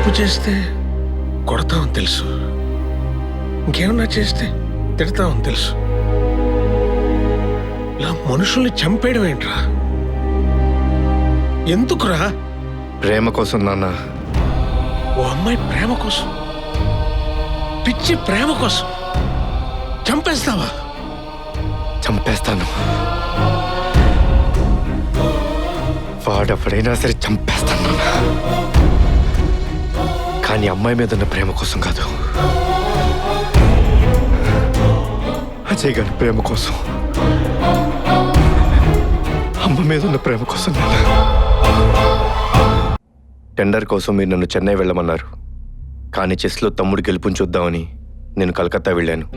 తప్పు చేస్తే కొడతామని తెలుసు, ఇంకేమన్నా చేస్తే తిడతామని తెలుసు. ఇలా మనుషుల్ని చంపేయడం ఏంట్రా? ఎందుకురా? ప్రేమ కోసం నాన్న. ఓ అమ్మాయి ప్రేమ కోసం, పిచ్చి ప్రేమ కోసం చంపేస్తావా? చంపేస్తాను. వాడెవడైనా సరే చంపేస్తాను నాన్న. కానీ అమ్మాయి మీద ఉన్న ప్రేమ కోసం కాదు, అజయ్ గారి ప్రేమ కోసం, అమ్మ మీద ఉన్న ప్రేమ కోసం. టెండర్ కోసం మీరు నన్ను చెన్నై వెళ్ళమన్నారు, కానీ చెస్లో తమ్ముడు గెలుపుని చూద్దామని నేను కలకత్తా వెళ్ళాను.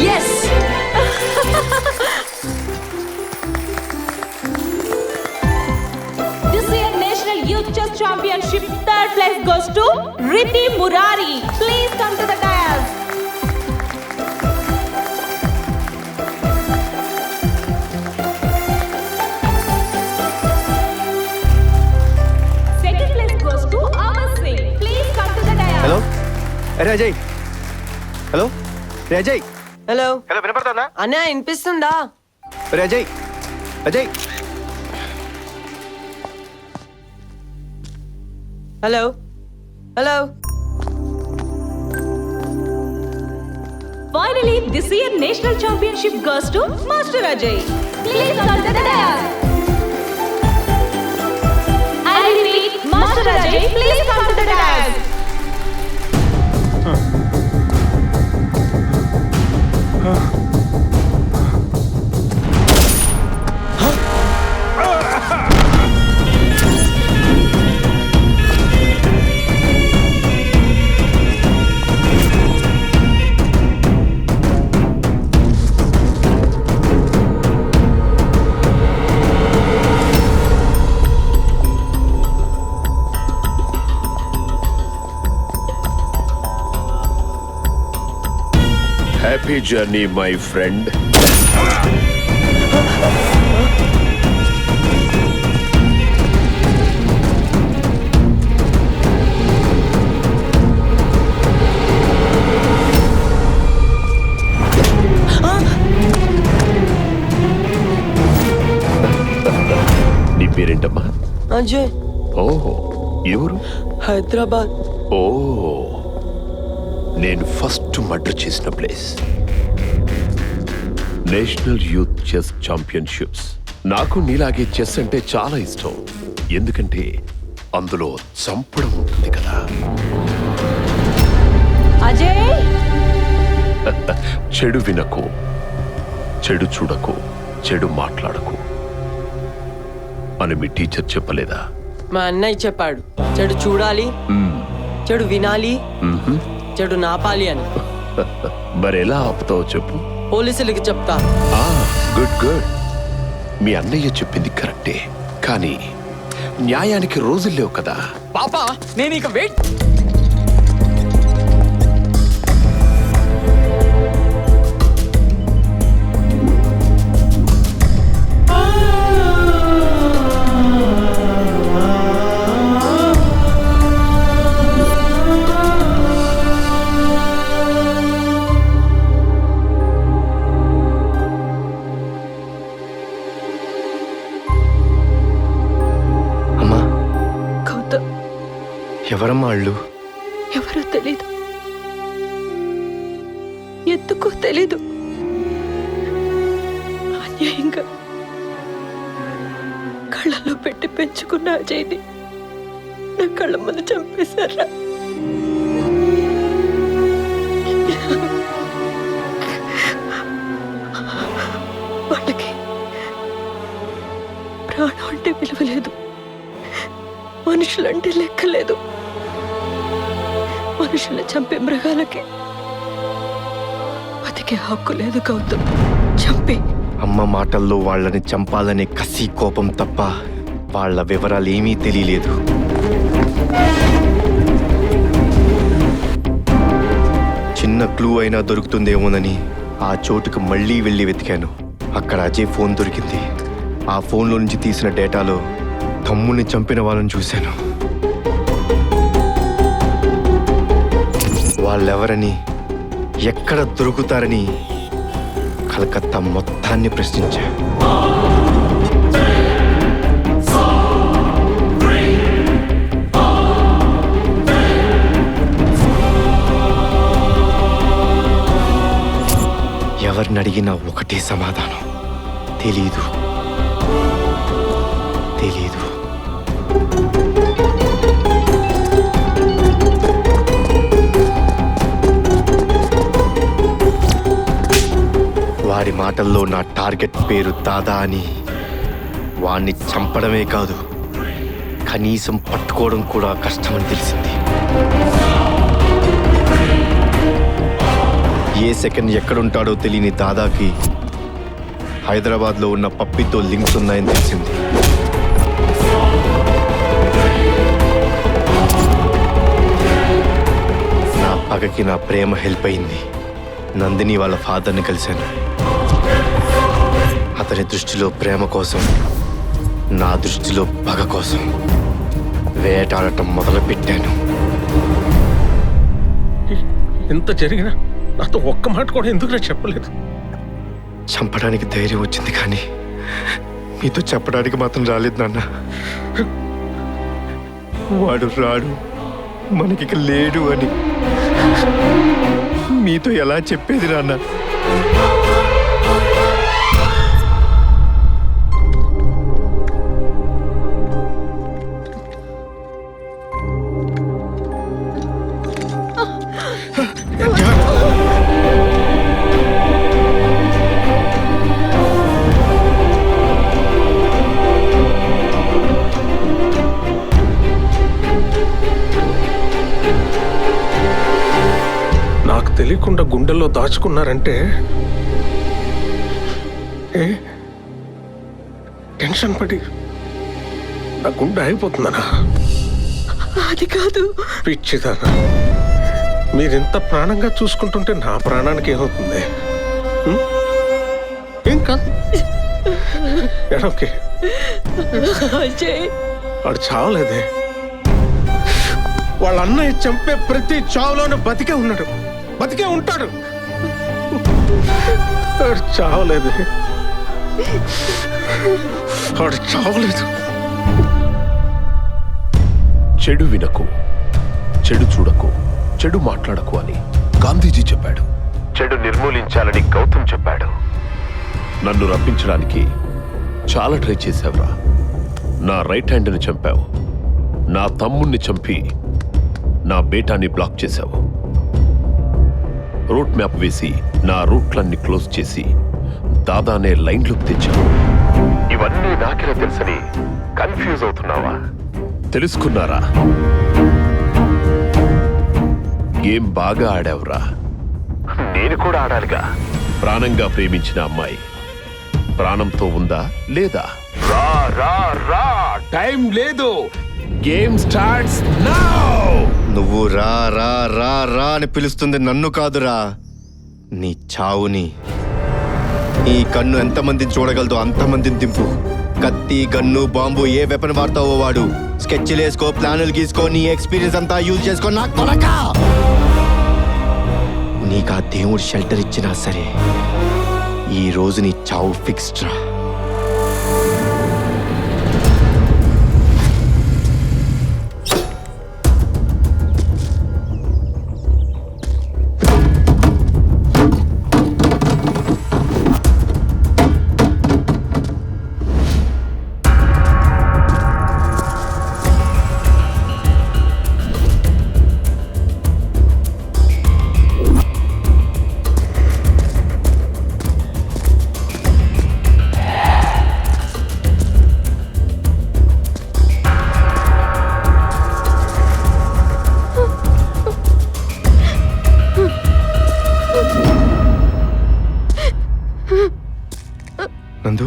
Yes! This year National Youth Chess Championship third place goes to Riddhi Murari. Please come to the dais. Second place goes to Amar Singh. Please come to the dais. Hello, అరే Ajay. Hello రే Ajay. Hello hello, వినపడుతుందా? అన్నయ్య వినిపిస్తుందా? రే Ajay, Ajay. Hello hello. Finally, this year National Championship goes to Master Ajay. Please come to the dais. I repeat, Master Ajay, please come to the dais. Happy journey, my friend. నీ పేరేంటమ్మా? అజయ్. ఓహో, ఎవరు? హైదరాబాద్. ఓ, నేను first murder చేసిన place. National youth chess championships. నాకు నీలాగే chess అంటే చాలా ఇష్టం, ఎందుకంటే అందులో చంపడం ఉంటుంది కదా. అజయ్, చెడు వినకు, చెడు చూడకు, చెడు మాట్లాడకు అని మీ టీచర్ చెప్పలేదా? మా అన్నయ్య చెప్పాడు, చెడు చూడాలి, చెడు వినాలి, చెడు నాపాలి అని. మరి ఎలా ఆపుతావో చెప్పు. పోలీసులకి చెప్తా. Good good. మీ అన్నయ్య చెప్పింది కరెక్టే, కానీ న్యాయానికి రోజులు లేవు కదా. పాపా, నేను ఇక వెయిట్. ఎవరమ్మా వాళ్ళు? ఎవరో తెలీదు, ఎందుకో తెలీదు. అన్యాయంగా కళ్ళలో పెట్టి పెంచుకున్న అజయ్ని నా కళ్ళ ముందు చంపేశారా? వాళ్ళకి ప్రాణం అంటే విలువ లేదు, మనుషులంటే లెక్కలేదు. మనుషులు చంపే మృగాలకి బతికే హక్కు లేదు గౌతమ్. చంపే. అమ్మ మాటల్లో వాళ్ళని చంపాలనే కసి కోపం తప్ప వాళ్ళ వివరాలు ఏమీ తెలియలేదు. చిన్న క్లూ అయినా దొరుకుతుందేమోనని ఆ చోటుకు మళ్ళీ వెళ్ళి వెతికాను. అక్కడ అజయ్ ఫోన్ దొరికింది. ఆ ఫోన్లో నుంచి తీసిన డేటాలో తమ్ముడిని చంపిన వాళ్ళని చూశాను. వాళ్ళెవరని, ఎక్కడ దొరుకుతారని కలకత్తా మొత్తాన్ని ప్రశ్నించా. ఎవరిని అడిగినా ఒకటే సమాధానం, తెలీదు. వాడి మాటల్లో నా టార్గెట్ పేరు దాదా అని. వాణ్ణి చంపడమే కాదు, కనీసం పట్టుకోవడం కూడా కష్టమని తెలిసింది. ఏ సెకండ్ ఎక్కడుంటాడో తెలియని దాదాకి హైదరాబాద్లో ఉన్న పప్పితో లింక్స్ ఉన్నాయని తెలిసింది. నా పగకి నా ప్రేమ హెల్ప్ అయింది. నందిని వాళ్ళ ఫాదర్ని కలిశాను. అతని దృష్టిలో ప్రేమ కోసం, నా దృష్టిలో పగ కోసం వేటాడటం మొదలుపెట్టాను. ఇంత జరిగినా నాతో ఒక్క మాట కూడా ఎందుకు చెప్పలేదు? చంపడానికి ధైర్యం వచ్చింది, కానీ మీతో చెప్పడానికి మాత్రం రాలేదు నాన్న. వాడు రాడు, మనకిక లేడు అని మీతో ఎలా చెప్పేది నాన్న? నాకు తెలియకుండా గుండెల్లో దాచుకున్నారంటే టెన్షన్ పడి నా గుండె అయిపోతుందనా? అది కాదు. పిచ్చిదానా, మీరింత ప్రాణంగా చూసుకుంటుంటే నా ప్రాణానికి ఏమవుతుంది? ఏం కాదు, ఓకే. అజయ్, వాడు చావలేదే. వాళ్ళ అన్నయ్య చంపే ప్రతి చావులోనూ బతికే ఉన్నాడు, బతికే ఉంటాడు. వాడు చావలేదు, వాడు చావలేదు. చెడు వినకు, చెడు చూడకు, చెడు మాట్లాడకు అని గాంధీజీ చెప్పాడు. చెడు నిర్మూలించాలని గౌతమ్ చెప్పాడు. నన్ను రప్పించడానికి చాలా ట్రై చేశావురా. నా రైట్ హ్యాండ్ని చంపావు, నా తమ్ముణ్ణి చంపి నా బేటాని బ్లాక్ చేశావు. రూట్ మ్యాప్ వేసి నా రూట్లన్నీ క్లోజ్ చేసి దాదానే లైన్లోకి తెచ్చావు. ఇవన్నీ నాకెలా తెలుసని కన్ఫ్యూజ్ అవుతున్నావా? తెలుసుకున్నారా? గేమ్ బాగా ఆడావురా. నేను కూడా ఆడాలిగా. ప్రాణంగా ప్రేమించిన అమ్మాయి ప్రాణంతో ఉందా లేదా? రా రా రా, టైం లేదు. Game starts now. నువ్వు రా రా రా రా అని పిలుస్తుంది నన్ను కాదురా, నీ చావుని. ఈ కన్ను ఎంతమందిని చూడగలదో అంతమందిని దింపు. కత్తి, గన్ను, బాంబు ఏ వెపన్ వాడతావో వాడు. స్కెచ్లు వేసుకో, ప్లానులు గీసుకో, నీ ఎక్స్పీరియన్స్ అంతా యూజ్ చేసుకో. నా కొడకా, నీకు ఆ దేవుడు షెల్టర్ ఇచ్చినా సరే ఈ రోజు నీ చావు ఫిక్స్డ్ రా. నందు